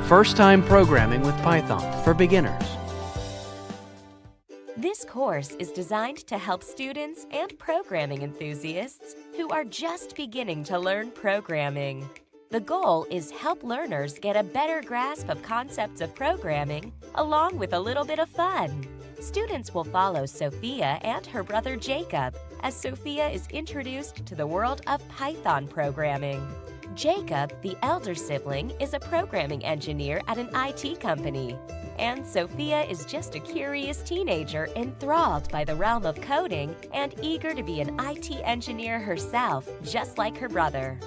First-time programming with Python for beginners. This course is designed to help students and programming enthusiasts who are just beginning to learn programming. The goal is help learners get a better grasp of concepts of programming, along with a little bit of fun. Students will follow Sophia and her brother Jacob as Sophia is introduced to the world of Python programming. Jacob, the elder sibling, is a programming engineer at an IT company. And Sophia is just a curious teenager enthralled by the realm of coding and eager to be an IT engineer herself, just like her brother.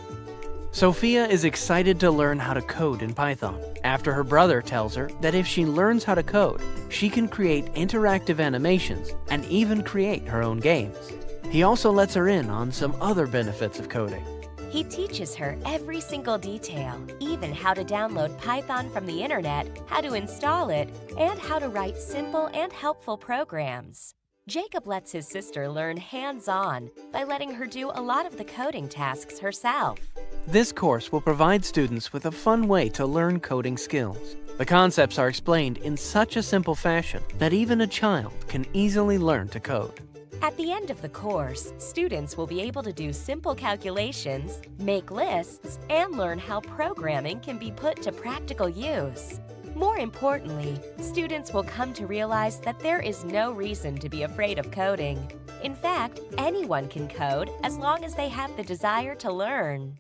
Sophia is excited to learn how to code in Python after her brother tells her that if she learns how to code, she can create interactive animations and even create her own games. He also lets her in on some other benefits of coding. He teaches her every single detail, even how to download Python from the internet, how to install it, and how to write simple and helpful programs. Jacob lets his sister learn hands-on by letting her do a lot of the coding tasks herself. This course will provide students with a fun way to learn coding skills. The concepts are explained in such a simple fashion that even a child can easily learn to code. At the end of the course, students will be able to do simple calculations, make lists, and learn how programming can be put to practical use. More importantly, students will come to realize that there is no reason to be afraid of coding. In fact, anyone can code as long as they have the desire to learn.